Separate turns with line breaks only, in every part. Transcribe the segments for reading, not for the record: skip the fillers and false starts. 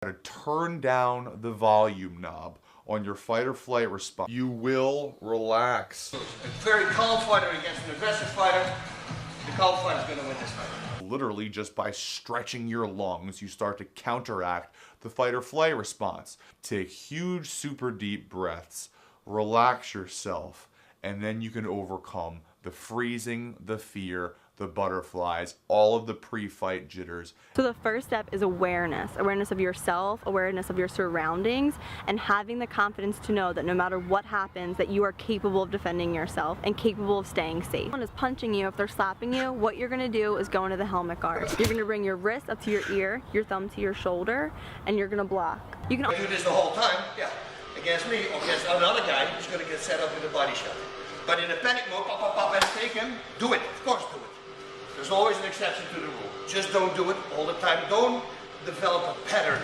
to turn down the volume knob on your fight or flight response, you will relax.
A very calm fighter against an aggressive fighter, the calm fighter is going to win this fight.
Literally just by stretching your lungs, you start to counteract the fight or flight response. Take huge, super deep breaths, relax yourself, and then you can overcome the freezing, the fear, the butterflies, all of the pre-fight jitters.
So the first step is awareness. Awareness of yourself, awareness of your surroundings, and having the confidence to know that no matter what happens, that you are capable of defending yourself and capable of staying safe. If someone is punching you, if they're slapping you, what you're gonna do is go into the helmet guard. You're gonna bring your wrist up to your ear, your thumb to your shoulder, and you're gonna block. You can
do this the whole time, yeah. Against me or against another guy who's gonna get set up with a body shot. But in a panic mode, pop, pop, pop, and take him, do it, of course do it. There's always an exception to the rule. Just don't do it all the time. Don't develop a pattern.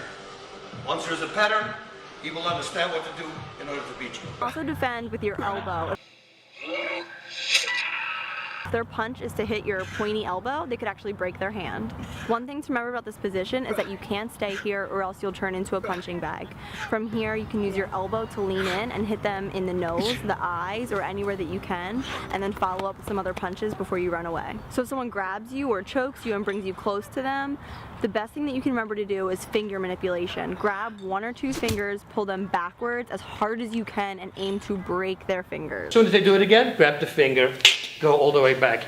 Once there's a pattern, he will understand what to do in order to beat you.
Also defend with your elbow. If their punch is to hit your pointy elbow, they could actually break their hand. One thing to remember about this position is that you can't stay here or else you'll turn into a punching bag. From here, you can use your elbow to lean in and hit them in the nose, the eyes, or anywhere that you can, and then follow up with some other punches before you run away. So if someone grabs you or chokes you and brings you close to them, the best thing that you can remember to do is finger manipulation. Grab one or two fingers, pull them backwards as hard as you can, and aim to break their fingers.
As soon as they do it again, grab the finger, go all the way back.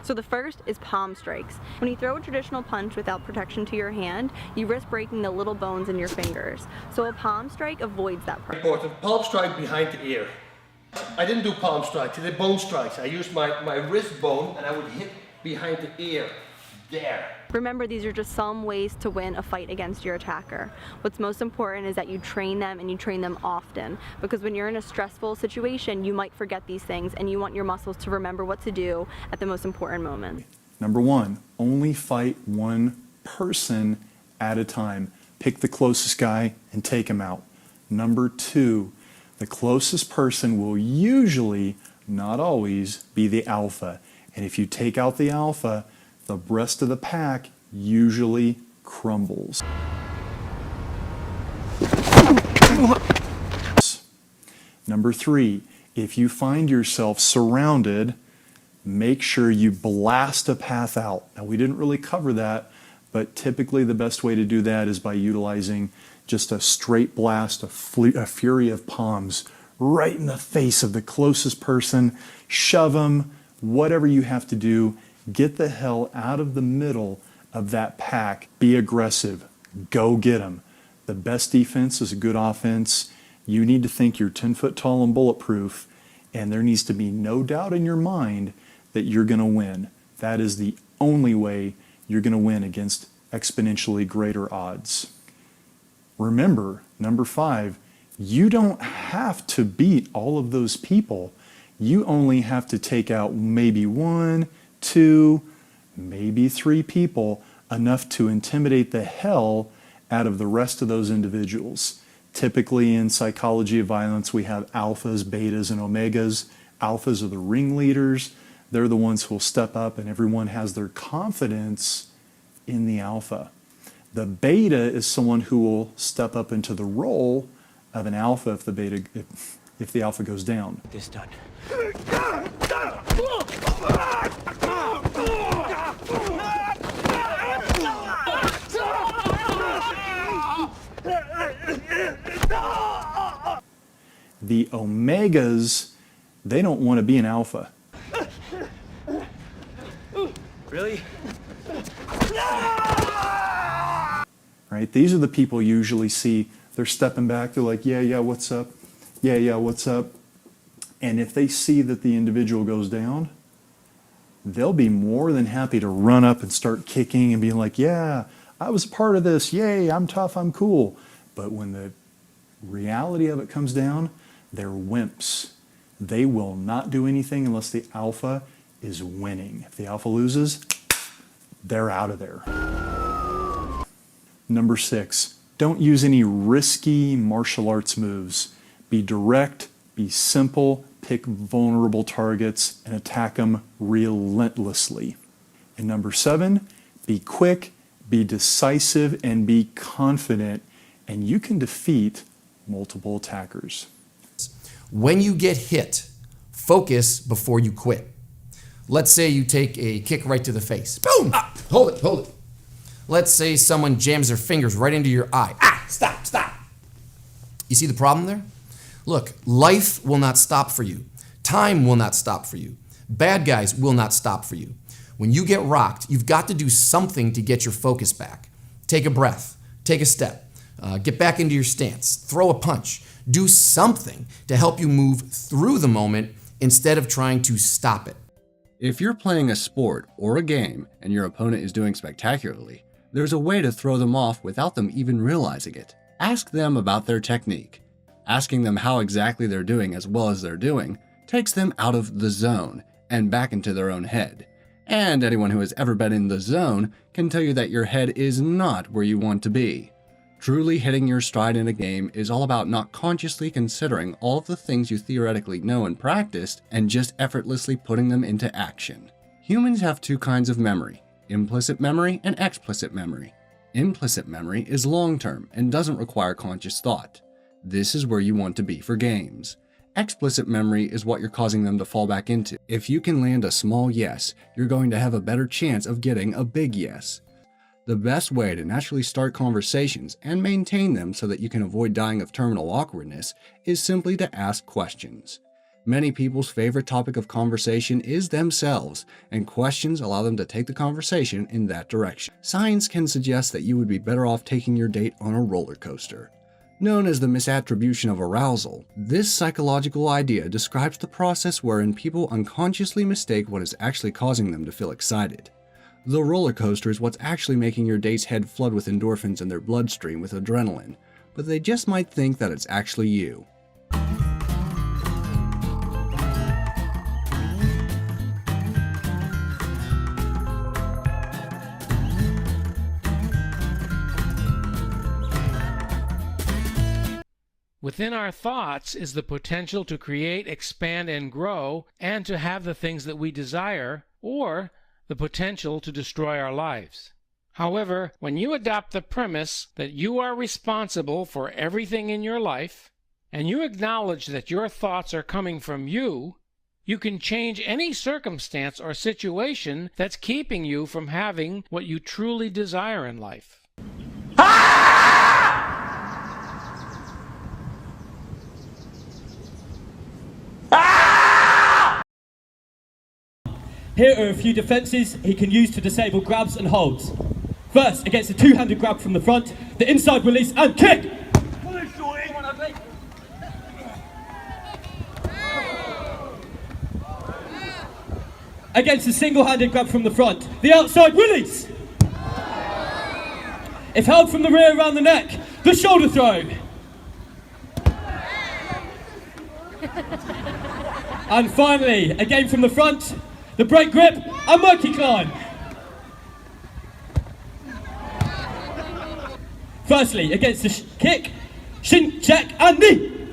So the first is palm strikes. When you throw a traditional punch without protection to your hand, you risk breaking the little bones in your fingers. So a palm strike avoids that problem.
Important, palm strike behind the ear. I didn't do palm strikes, I did bone strikes. I used my wrist bone and I would hit behind the ear, there.
Remember, these are just some ways to win a fight against your attacker. What's most important is that you train them and you train them often, because when you're in a stressful situation, you might forget these things and you want your muscles to remember what to do at the most important moments.
Number one, only fight one person at a time. Pick the closest guy and take him out. Number two, the closest person will usually, not always, be the alpha. And if you take out the alpha, the rest of the pack usually crumbles. Number three, if you find yourself surrounded, make sure you blast a path out. Now, we didn't really cover that, but typically the best way to do that is by utilizing just a straight blast, a fury of palms right in the face of the closest person. Shove them, whatever you have to do. Get the hell out of the middle of that pack. Be aggressive. Go get them. The best defense is a good offense. You need to think you're 10 foot tall and bulletproof, and there needs to be no doubt in your mind that you're going to win. That is the only way you're going to win against exponentially greater odds. Remember, number 5, you don't have to beat all of those people. You only have to take out maybe 1, 2, maybe 3 people, enough to intimidate the hell out of the rest of those individuals. Typically in psychology of violence, we have alphas, betas, and omegas. Alphas are the ringleaders. They're the ones who will step up, and everyone has their confidence in the alpha. The beta is someone who will step up into the role of an alpha if the alpha goes down.
This done.
The omegas, they don't want to be an alpha.
Really?
Right? These are the people you usually see. They're stepping back. They're like, yeah, what's up? Yeah, what's up? And if they see that the individual goes down, they'll be more than happy to run up and start kicking and being like, yeah, I was a part of this. Yay, I'm tough, I'm cool. But when the reality of it comes down, they're wimps. They will not do anything unless the alpha is winning. If the alpha loses, they're out of there. Number 6, don't use any risky martial arts moves. Be direct, be simple, pick vulnerable targets, and attack them relentlessly. And number 7, Be quick, be decisive, and be confident, and you can defeat multiple attackers.
When you get hit, focus before you quit. Let's say you take a kick right to the face. Boom! Ah, hold it, hold it. Let's say someone jams their fingers right into your eye. Ah, stop, stop. You see the problem there? Look, life will not stop for you. Time will not stop for you. Bad guys will not stop for you. When you get rocked, you've got to do something to get your focus back. Take a breath, take a step, get back into your stance, throw a punch, do something to help you move through the moment instead of trying to stop it.
If you're playing a sport or a game and your opponent is doing spectacularly, there's a way to throw them off without them even realizing it. Ask them about their technique. Asking them how exactly they're doing as well as they're doing takes them out of the zone and back into their own head. And anyone who has ever been in the zone can tell you that your head is not where you want to be. Truly hitting your stride in a game is all about not consciously considering all of the things you theoretically know and practiced and just effortlessly putting them into action. Humans have two kinds of memory, implicit memory and explicit memory. Implicit memory is long-term and doesn't require conscious thought. This is where you want to be for games. Explicit memory is what you're causing them to fall back into. If you can land a small yes, you're going to have a better chance of getting a big yes. The best way to naturally start conversations and maintain them so that you can avoid dying of terminal awkwardness is simply to ask questions. Many people's favorite topic of conversation is themselves, and questions allow them to take the conversation in that direction. Science can suggest that you would be better off taking your date on a roller coaster. Known as the misattribution of arousal, this psychological idea describes the process wherein people unconsciously mistake what is actually causing them to feel excited. The roller coaster is what's actually making your date's head flood with endorphins and their bloodstream with adrenaline, but they just might think that it's actually you.
Within our thoughts is the potential to create, expand, and grow, and to have the things that we desire, or the potential to destroy our lives. However, when you adopt the premise that you are responsible for everything in your life, and you acknowledge that your thoughts are coming from you, you can change any circumstance or situation that's keeping you from having what you truly desire in life.
Here are a few defences he can use to disable grabs and holds. First, against a two-handed grab from the front, the inside release and kick! Against a single-handed grab from the front, the outside release! If held from the rear around the neck, the shoulder throw! And finally, again from the front, the break grip and monkey climb. Firstly, against the kick, shin, check and knee.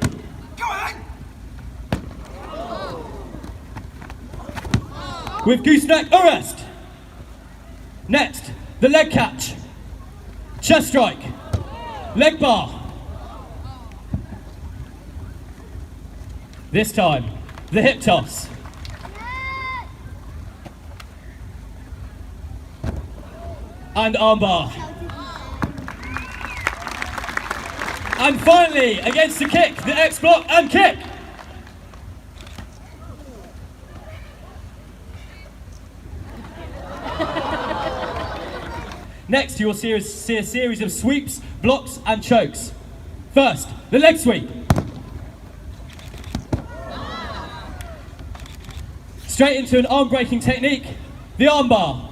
With gooseneck arrest. Next, the leg catch, chest strike, leg bar. This time, the hip toss. And armbar. And finally, against the kick, the X block and kick. Next, you will see a series of sweeps, blocks and chokes. First, the leg sweep. Straight into an arm breaking technique, the armbar.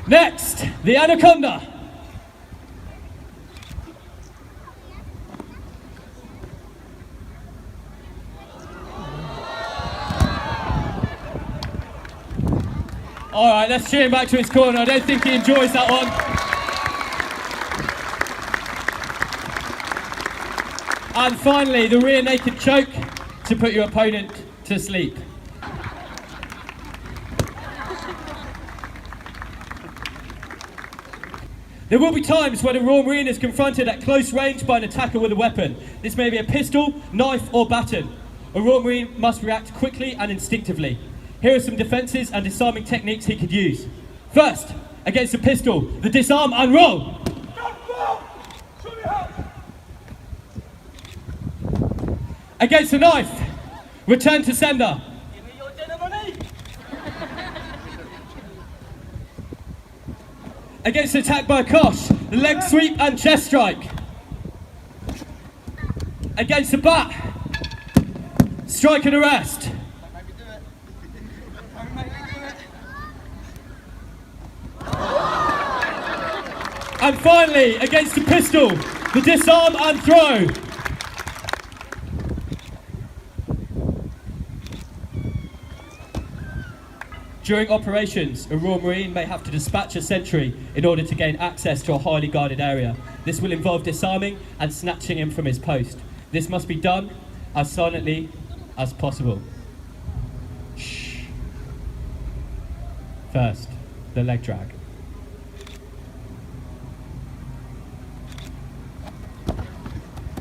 Next, the anaconda. All right, let's cheer him back to his corner. I don't think he enjoys that one. And finally, the rear naked choke to put your opponent to sleep. There will be times when a Raw Marine is confronted at close range by an attacker with a weapon. This may be a pistol, knife or baton. A Raw Marine must react quickly and instinctively. Here are some defences and disarming techniques he could use. First, against a pistol, the disarm and roll. Against a knife, return to sender.
Give me your dinner money.
Against attack by a kosh, the leg sweep and chest strike. Against a bat, strike and arrest. And finally, against a pistol, the disarm and throw. During operations, a Raw Marine may have to dispatch a sentry in order to gain access to a highly guarded area. This will involve disarming and snatching him from his post. This must be done as silently as possible. Shh. First, the leg drag.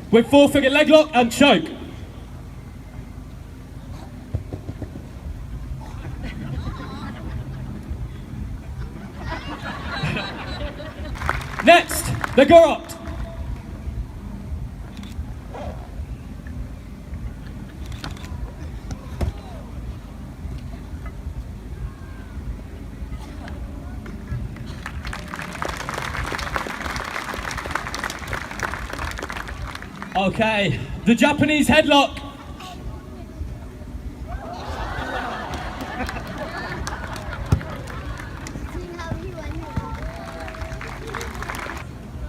With 4-figure leg lock and choke. Next, the garrote. Okay, the Japanese headlock.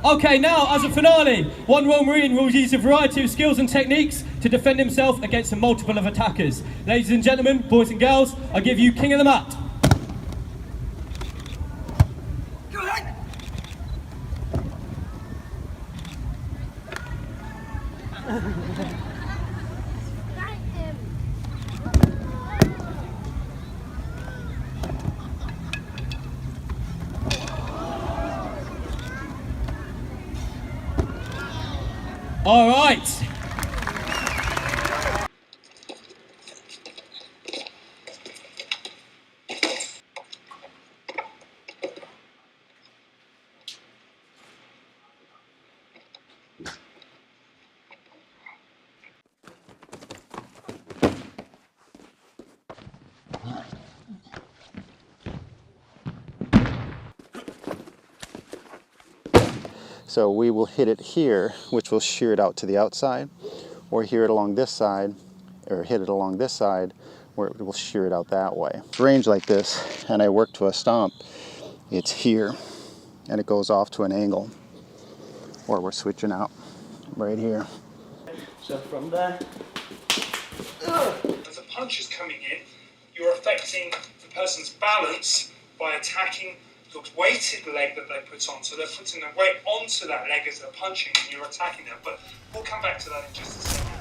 Okay, now as a finale, one Raw Marine will use a variety of skills and techniques to defend himself against a multiple of attackers. Ladies and gentlemen, boys and girls, I give you King of the Mat. All right.
So we will hit it here, which will shear it out to the outside, or hear it along this side, or hit it along this side, where it will shear it out that way. Range like this, and I work to a stomp, it's here, and it goes off to an angle, or we're switching out right here.
So from there,
as a punch is coming in, you're affecting the person's balance by attacking the weighted leg that they put on. So they're putting the weight onto that leg as they're punching and you're attacking them. But we'll come back to that in just a second.